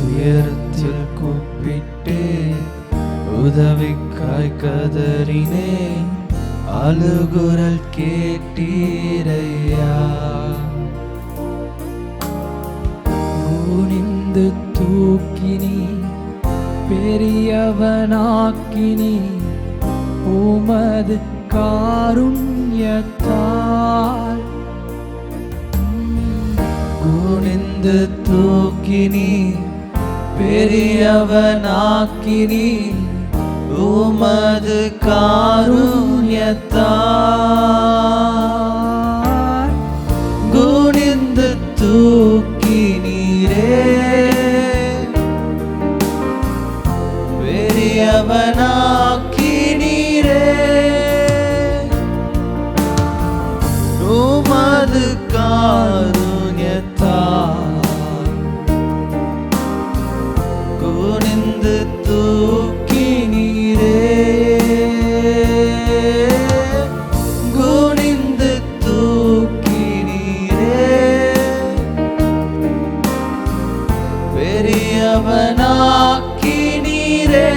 துயரத்தில் கூப்பிட்டே உதவிக்காய் கதறினேன், அழுகுரல் கேட்டீரையா. குனிந்து தூக்கினி பெரியவனாக்கினி உமது காருண்யத்தால். குனிந்து தூக்கினி பெரியவனாக்கினி உமது காருண்யத்தால். குனிந்து தூக்கினீரே பெரியவனாக்கினீரே உமது காருண்யத்தால். குனிந்து தூக்கினீரே குனிந்து தூக்கினீரே பெரியவனாக்கினீரே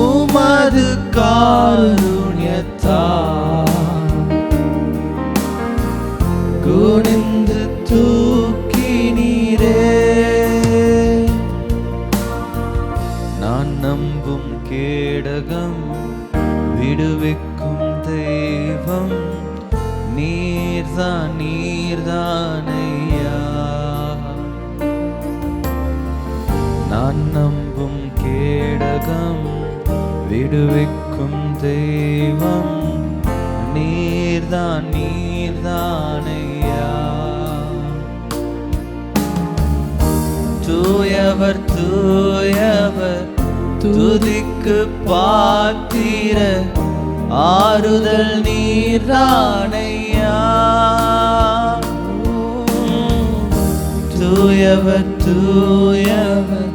உமது காருண்யத்தால். குனிந்து தூக்கினீரே. நான் நம்பும் கேடகம் விடுவிக்கும் தெய்வம் நீர்தான் நீர்தானையா. நான் நம்பும் கேடகம் விடுவிக்கும் தெய்வம் நீர்தான் நீர்தானையா. தூயவர் தூயவர் துதிக்கு பாத்திர ஆறுதல் நீர்தானையா. தூயவர் தூயவர்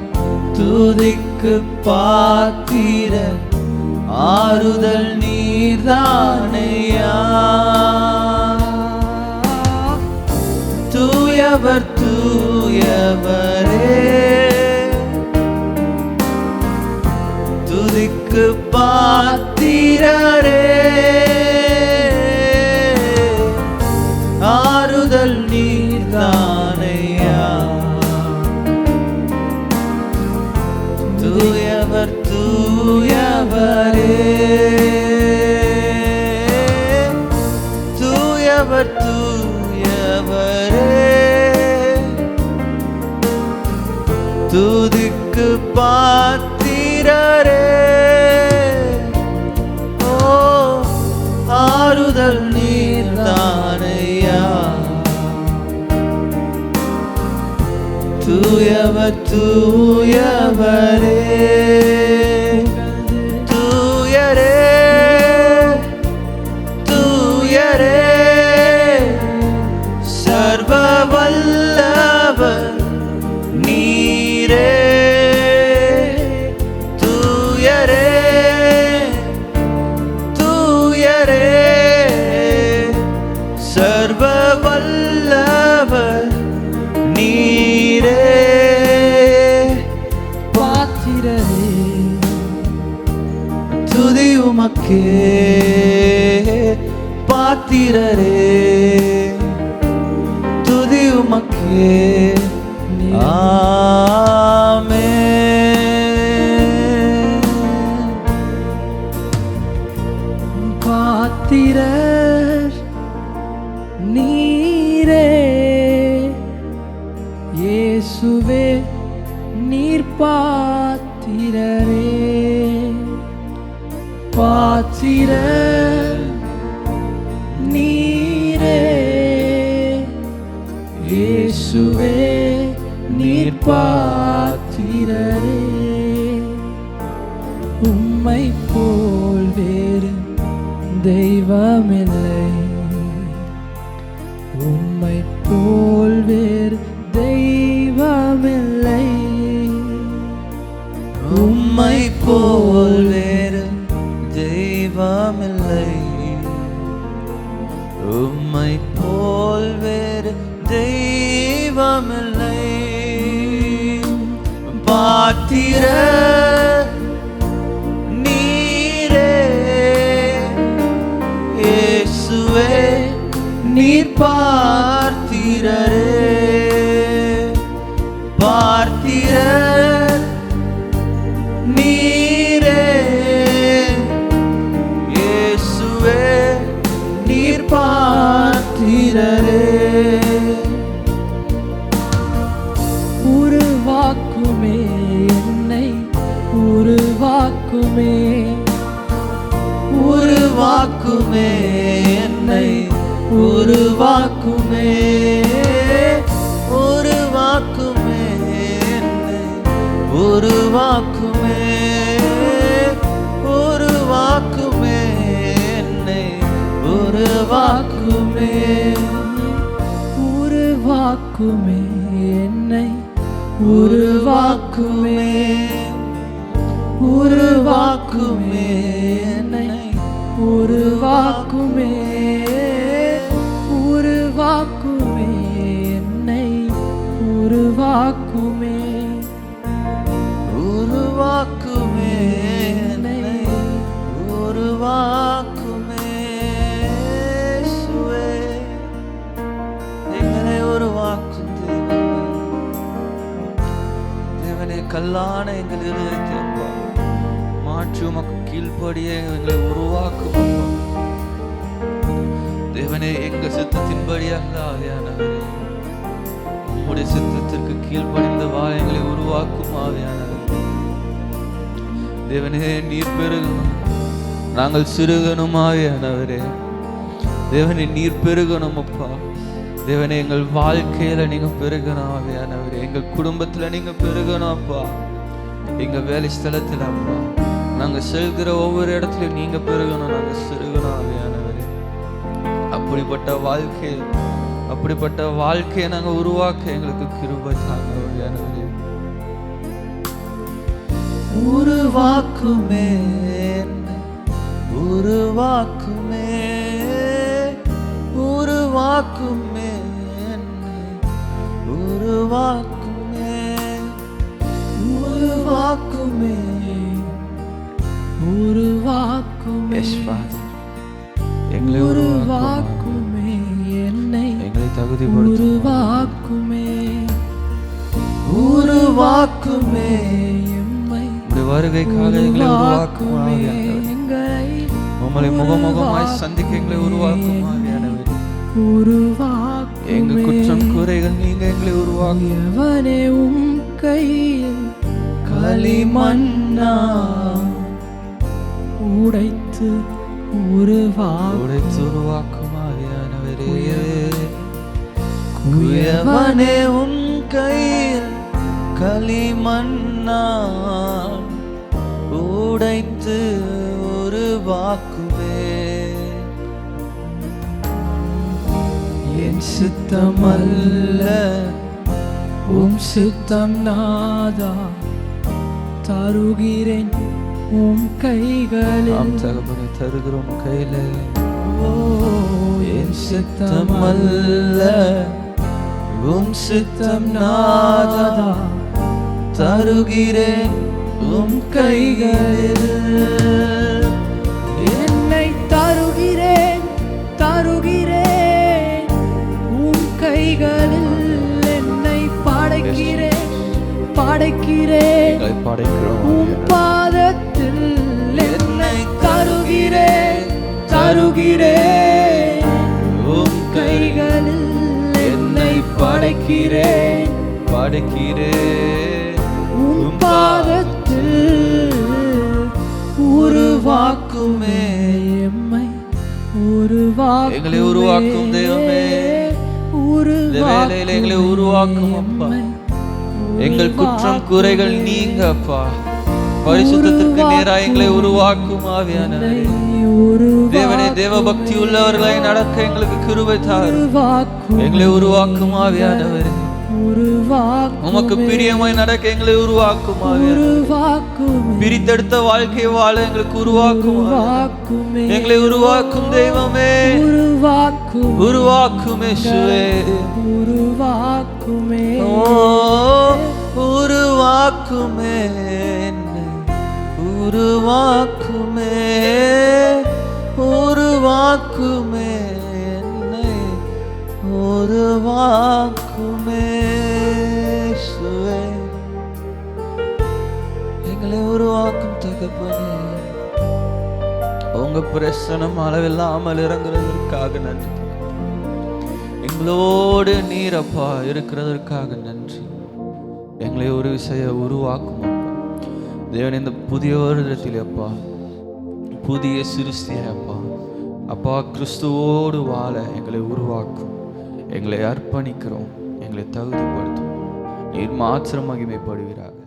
துதிக்கு பாத்திர ஆறுதல் நீர்தானையா. தூயவர் தூயவரே துதிக்கு பாத்திரரே ஆறுதல் நீர்தானையா. தூயவர் தூயவரே தூயவர் தூயவரே துதிக்கு பாத்திரரே ஓ ஆறுதல் நீர்தானையா. தூயவர் தூயவரே தூயரே தூயரே சர்வ வல்லவர் நீரே. தூயரே தூயரே சர்வ வல்லவர் நீரே. பாத்திரரே துதி உமக்கே பாத்திரரே துதி உமக்கே. ஆமென். பாத்திரர் நீரே இயேசுவே நீர் பாத்திரரே. பாத்திரர் நீரே இயேசுவே நீர் பாத்திரரே. உம்மை போல் வேறு தெய்வமில்லை, உம்மை போல் வேறு தெய்வமில்லை, உம்மை போல் வேறு தெய்வமில்லை, உம்மை போல் வேறு தெய்வம் குற்றமில்லை. பாத்திர நீரே இயேசுவே நீர் பார்த்திரரே. பார்த்திரர் நீரே இயேசுவே நீர் பார்த்திரரே. உருவாக்குமே என்னை உருவாக்குமே. உருவாக்குமே என்னை உருவாக்குமே. உருவாக்குமே என்னை உருவாக்குமே. உருவாக்குமே என்னை உருவாக்குமே. உருவாக்குமே என்னை உருவாக்குமே. உருவாக்குமே என்னை உருவாக்குமே. உருவாக்குமே என்னை உருவாக்குமே. உருவாக்குமே என்னை உருவாக்குமே. இயேசுவே எங்களை உருவாக்கும் தேவனே. கல்லான எங்கள் இருதயத்தை மாற்றி உமக்கு கீழ்ப்படியே எங்களை உருவாக்கும் தேவனே. எங்க சித்தத்தின்படி அல்ல ஆவியானவரே, உம்முடைய சித்தத்திற்கு கீழ்ப்படிந்த வாழ எங்களை உருவாக்கும் ஆவியானவரே. தேவனே நீர் பெருகணும், நாங்கள் சிறுகணும் ஆவியானவரே. தேவனே நீர் பெருகணும் அப்பா. தேவனே எங்கள் வாழ்க்கையில நீங்க பெருகணும் ஆவியானவரே. எங்கள் குடும்பத்துல நீங்க பெருகணும் அப்பா. எங்க வேலை ஸ்தலத்துல அப்பா நாங்க செல்கிற ஒவ்வொரு இடத்துலயும் நீங்க பெருகணும், நாங்க சிறுகணும் ஆவியானவரே. அப்படிப்பட்ட வாழ்க்கையை நாங்க உருவாக்க எங்களுக்கு கிருபை தாங்க ஆவியானவரே. உருவாக்குமே உருவாக்குமே. உருவாக்குமே உருவாக்குமே. உருவாக்குமே உருவாக்குமே. எங்களை உருவாக்குமே என்னை எங்களை தகுதிப்படுத்துமே. உருவாக்குமே எம்மை வருகைக்காக எங்களை உருவாக்குமே. உங்களை முகமுகமாய் சந்திக்க எங்களை உருவாக்கும் ஆவியானவரே. உருவாக்கும் எங்க குற்றம் குறைகள் நீங்க எங்களை உருவாக்கும். எவனே உம் கையில் களிமண்ணா உடைத்து உருவாக்கும் ஆவியானவரே. எவனே உம் கையில் களிமண்ணா உடைத்து உருவாக்குவே. என் சித்தம் அல்ல உம் சித்தம் நாதா, தருகிறேன் உம் கைகளில். தகப்பனை தருகிறோம் கையில. என் சித்தம் அல்ல உம் சித்தம் நாதா, தருகிறேன் உம் கைகளில். என்னை தருகிறேன் உம் கைகளில். என்னை படைக்கிறேன் உம் பாதத்தில். என்னை தருகிறேன் உம் கைகளில். என்னை படைக்கிறேன் உம் பாதத்தில். உருவாக்குமே எம்மை உருவாக்கும். எங்களை உருவாக்கும் தெய்வமே. எங்களை உருவாக்கும் அப்பா. எங்கள் குற்றம் குறைகள் நீங்க அப்பா. பரிசுத்தத்திற்கு நேராக எங்களை உருவாக்கும் ஆவியானவரே. தேவனே தேவ பக்தி உள்ளவர்களை நடக்க எங்களுக்கு கிருபை தாரும். எங்களை உருவாக்கும் ஆவியானவரே. உமக்கு பிரியமாய் நடக்க எங்களை உருவாக்கும் ஆவியானவரே. பிரித்தெடுத்த வாழ்க்கை வாழ எங்களுக்கு உருவாக்கும். எங்களை உருவாக்கும் தெய்வமே. உருவாக்கும் இயேசுவே. உருவாக்குமே என்னை உருவாக்குமே, உருவாக்குமே, என்னை உருவாக்குமே. இயேசுவே, எங்களை உருவாக்கும் தகப்பனே, உங்க பிரசனம் அளவில்லாமல் இறங்குறதற்காக நன்றி. எங்களோடு நீரப்பா இருக்கிறதற்காக நன்றி. எங்களை ஒரு விஷய உருவாக்கும் அப்பா தேவன். இந்த புதிய வருடத்தில் அப்பா புதிய சிருஷ்டியை அப்பா அப்பா கிறிஸ்துவோடு வாழ எங்களை உருவாக்கும். எங்களை அர்ப்பணிக்கிறோம், எங்களை தகுதிப்படுத்தும். நீர் மாத்திரம் மகிமைப்படுவீராக.